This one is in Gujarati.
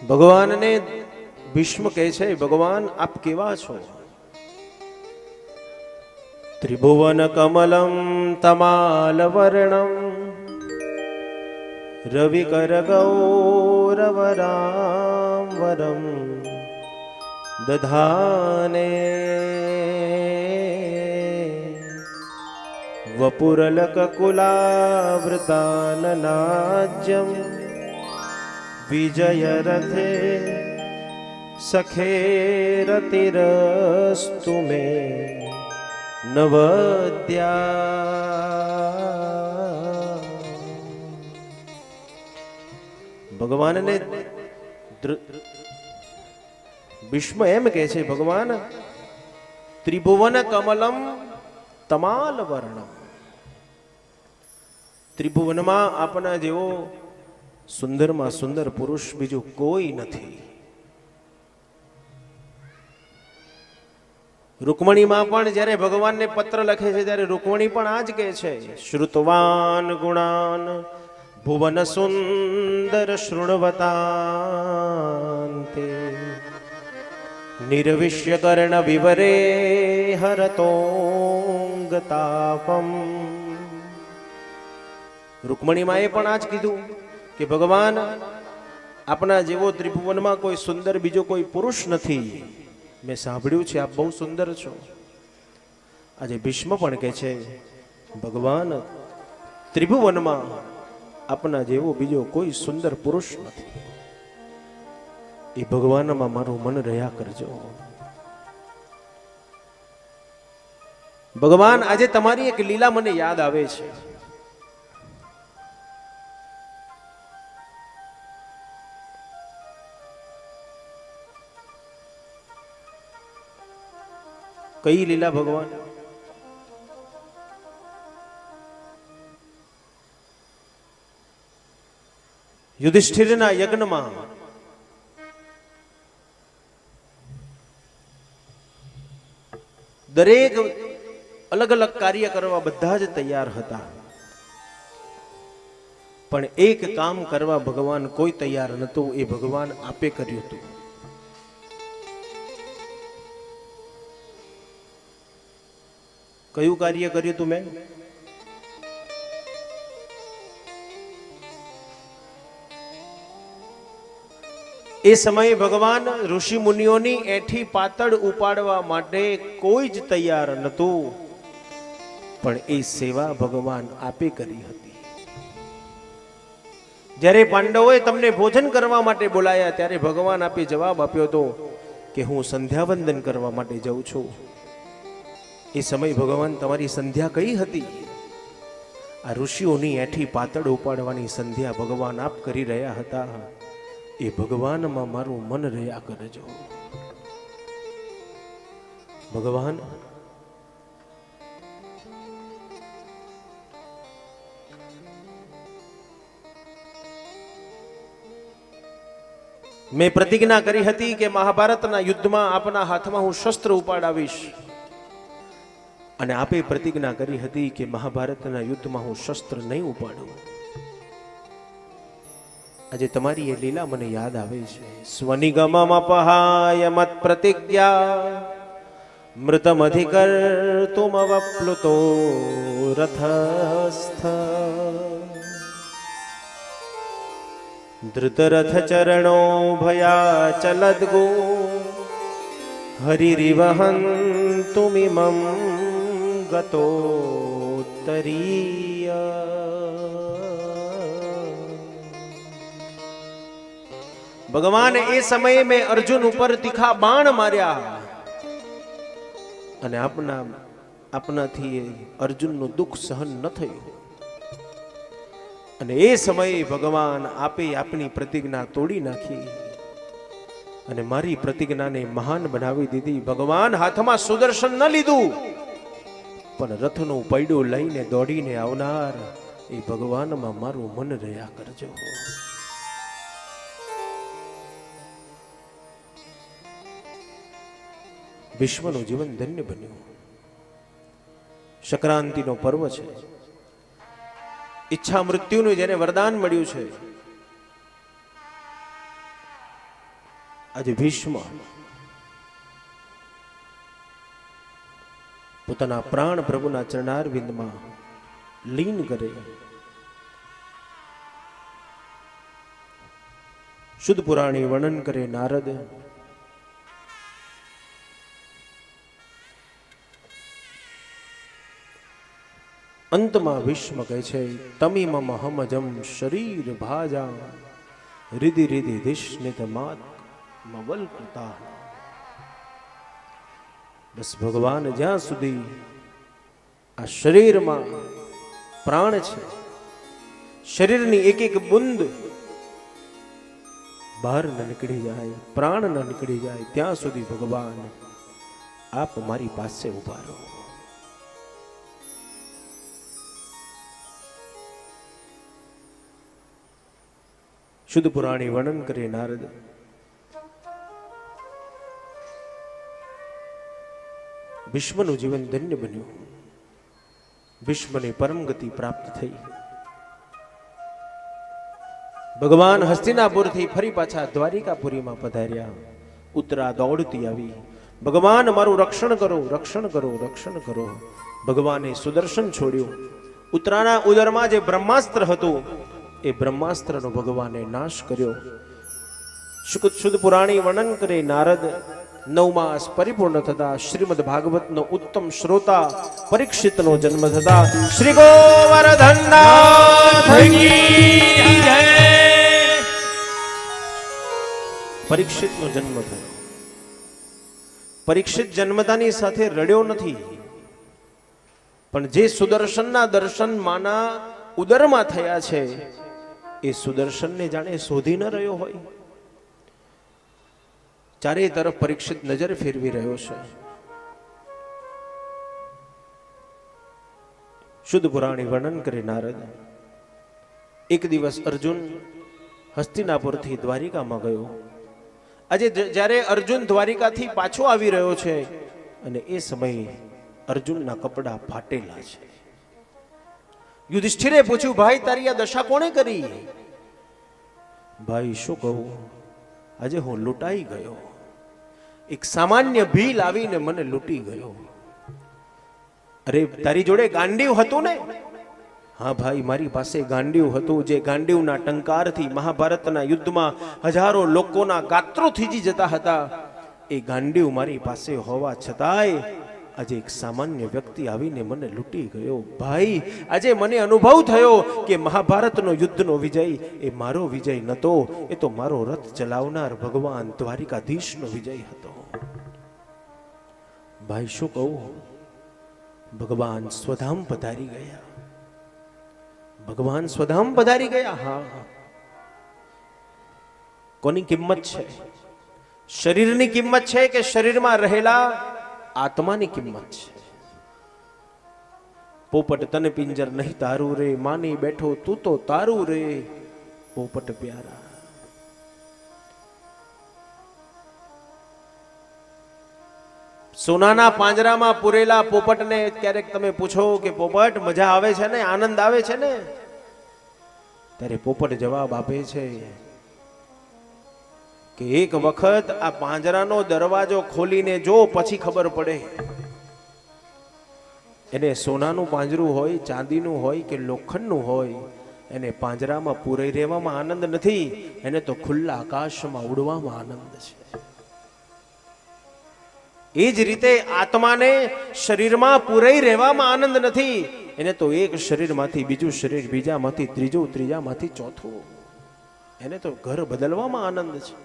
ભગવાનને ભીષ્મ કહે છે, ભગવાન આપ કેવા છો? ત્રિભુવન કમલમ તમાલ વર્ણમ રવિકર ગૌરવરામવરમ દધાને વપુરલકકુલાવૃતાનનાજ્યમ વિજયરથે સખેરતિરસ્તુ મે નવદ્યા. ભગવાનને ભીષ્મ એમ કહે છે, ભગવાન ત્રિભુવન કમલમ તમાલ વર્ણમ, ત્રિભુવનમાં આપના જેવો સુંદરમાં સુંદર પુરુષ બીજું કોઈ નથી. રૂકમણીમાં પણ જ્યારે ભગવાનને પત્ર લખે છે ત્યારે રૂકમણી પણ આ જ કહે છે, શ્રુતવાન ગુણાન ભુવન સુંદર શૃણવતાંતે નિર્વિશ્ય કર્ણ વિવરે હરતોંગતાપમ. રૂકમણીમાએ પણ આ જ કીધું કે ભગવાન આપના જેવો ત્રિભુવનમાં કોઈ સુંદર બીજો કોઈ પુરુષ નથી. મેં સાંભળ્યું છે આપ બહુ સુંદર છો. આજે ભીષ્મ પણ કહે છે, ભગવાન ત્રિભુવનમાં આપના જેવો બીજો કોઈ સુંદર પુરુષ નથી. એ ભગવાનમાં મારું મન રહ્યા કરજો. ભગવાન આજે તમારી એક લીલા મને યાદ આવે છે. કઈ લીલા ભગવાન? યુધિષ્ઠિરના યજ્ઞમાં દરેક અલગ અલગ કાર્ય કરવા બધા જ તૈયાર હતા, પણ એક કામ કરવા ભગવાન કોઈ તૈયાર નહોતું. એ ભગવાન આપે કર્યું હતું. કયું કાર્ય કર્યું તું મેં? એ સમયે ભગવાન ઋષિ મુનિઓની એઠી પાતળ ઉપાડવા માટે કોઈ જ તૈયાર નહોતું, પણ એ સેવા ભગવાન આપે કરી હતી. જ્યારે પાંડવોએ તમને ભોજન કરવા માટે બોલાયા ત્યારે ભગવાન આપે જવાબ આપ્યો હતો કે હું સંધ્યાવંદન કરવા માટે જાઉં છું. એ સમય ભગવાન તમારી સંધ્યા કઈ હતી? આ ઋષિઓની એઠી પાતળ ઉપાડવાની સંધ્યા ભગવાન આપ કરી રહ્યા હતા. એ ભગવાનમાં મારું મન રહ્યા કરજો. ભગવાન મેં પ્રતિજ્ઞા કરી હતી કે મહાભારતના યુદ્ધમાં આપના હાથમાં હું શસ્ત્ર ઉપાડાવીશ, અને આપે પ્રતિજ્ઞા કરી હતી કે મહાભારતના યુદ્ધમાં હું શસ્ત્ર નહીં ઉપાડું. આજે તમારી એ લીલા મને યાદ આવે છે. સ્વનિગમમ અપહાય મત પ્રતિજ્ઞા મૃતમધિકર્તુમ અવપ્લુતો રથસ્થ ધૃતરથ ચરણો ભયા ચલદ્ગો હરિરિવહન્તુમિમં ગતોત્તરીય. ભગવાન એ સમયે મેં અર્જુન ઉપર તીખા બાણ માર્યા, અને આપનાથી અર્જુનનું દુઃખ સહન ન થયું. અને એ સમયે ભગવાન આપે આપની પ્રતિજ્ઞા તોડી નાખી અને મારી પ્રતિજ્ઞાને મહાન બનાવી દીધી. ભગવાન હાથમાં સુદર્શન ન લીધું, પણ રથનું પૈડું લઈને દોડીને આવનાર એ ભગવાનમાં મારું મન રહ્યા કરજો. વિશ્વનું જીવન ધન્ય બન્યું. સંક્રાંતિનો પર્વ છે. ઈચ્છા મૃત્યુનું જેને વરદાન મળ્યું છે, આજે ભીષ્મ પોતાના પ્રાણ પ્રભુના ચરણારવિંદમાં લીન કરે. શુદ્ધ પુરાણી વર્ણન કરે નારદ. અંતમાં ભીષ્મ કહે છે તમીમમ હમજમ શરીર ભાજા હૃદિ હૃદિ દિશનિત માત મવલ કૃતા. બસ ભગવાન જ્યાં સુધી આ શરીરમાં પ્રાણ છે, શરીરની એક એક બુંદ બહાર ન નીકળી જાય, પ્રાણ ન નીકળી જાય, ત્યાં સુધી ભગવાન આપ મારી પાસે ઉભા રહો. શુદ્ધ પુરાણી વર્ણન કરે નારદ. ભીષ્મનું જીવન ધન્ય બન્યું. ભીષ્મને પરમ ગતિ પ્રાપ્ત થઈ. ભગવાન હસ્તિનાપુરથી ફરી પાછા દ્વારિકાપુરીમાં પધાર્યા. ઉત્તરા દોડતી આવી, ભગવાન મારું રક્ષણ કરો, રક્ષણ કરો, રક્ષણ કરો. ભગવાને સુદર્શન છોડ્યું. ઉત્તરાના ઉદરમાં જે બ્રહ્માસ્ત્ર હતું એ બ્રહ્માસ્ત્રનો ભગવાને નાશ કર્યો. શુદ્ધ પુરાણી વર્ણન કરે નારદ. 9 માસ પરિપૂર્ણ થતા શ્રીમદ ભાગવતનો ઉત્તમ શ્રોતા પરીક્ષિતનો જન્મ થતા શ્રી ગોવર્ધનનાથ કી જય. પરીક્ષિતનો જન્મ થયો. પરીક્ષિત જન્મતાની સાથે રડ્યો નથી, પણ જે સુદર્શનના દર્શન માના ઉદરમાં થયા છે એ સુદર્શનને જાણે શોધી ન રહ્યો હોય. ચારે તરફ પરીક્ષિત નજર ફેરવી રહ્યો છે. શુદ્ધ પુરાણી વર્ણન કરે નારદ. એક દિવસ અર્જુન હસ્તિનાપુરથી દ્વારિકામાં ગયો. આજે જ્યારે અર્જુન દ્વારિકાથી પાછો આવી રહ્યો છે અને એ સમયે અર્જુનના કપડા ફાટેલા છે. યુધિષ્ઠિરે પૂછ્યું, ભાઈ તારી આ દશા કોણે કરી? ભાઈ શું કહું, આજે હું લૂંટાઈ ગયો. એક સામાન્ય ભીલ આવીને મને લૂંટી ગયો. અરે તારી જોડે ગાંડીવ હતું ને? હા ભાઈ, મારી પાસે ગાંડીવ હતું. જે ગાંડીવના ટંકારથી મહાભારતના યુદ્ધમાં હજારો લોકોના ગાત્રો થીજી જતા હતા, એ ગાંડીવ મારી પાસે હોવા છતાંય આજે એક સામાન્ય વ્યક્તિ આવીને મને લૂંટી ગયો. ભાઈ, આજે મને અનુભવ થયો કે મહાભારતનો યુદ્ધનો વિજય એ મારો વિજય નહોતો, એ તો મારો રથ ચલાવનાર ભગવાન દ્વારિકાધીશનો વિજય હતો. ભાઈ શું કહું, ભગવાન સ્વધામ પધારી ગયા. ભગવાન સ્વધામ પધારી ગયા. હા, કોની કિંમત છે? શરીરની કિંમત છે કે શરીરમાં રહેલા આત્માની કિંમત છે? પોપટ તને પિંજર નહીં તારું રે, માની બેઠો તું તો તારું રે પોપટ પ્યારા. સોનાના પાંજરામાં પૂરેલા પોપટને ક્યારેક તમે પૂછો કે પોપટ મજા આવે છે ને, આનંદ આવે છે ને? ત્યારે પોપટ જવાબ આપે છે કે એક વખત આ પાંજરાનો દરવાજો ખોલીને જો, પછી ખબર પડે. એને સોનાનું પાંજરું હોય, ચાંદીનું હોય કે લોખંડનું હોય, એને પાંજરામાં પૂરાઈ રહેવામાં આનંદ નથી, એને તો ખુલ્લા આકાશમાં ઉડવામાં આનંદ છે. એ જ રીતે આત્માને શરીરમાં પૂરાઈ રહેવામાં આનંદ નથી, એને તો એક શરીરમાંથી બીજું શરીર, બીજામાંથી ત્રીજું, ત્રીજામાંથી ચોથું, એને તો ઘર બદલવામાં આનંદ છે.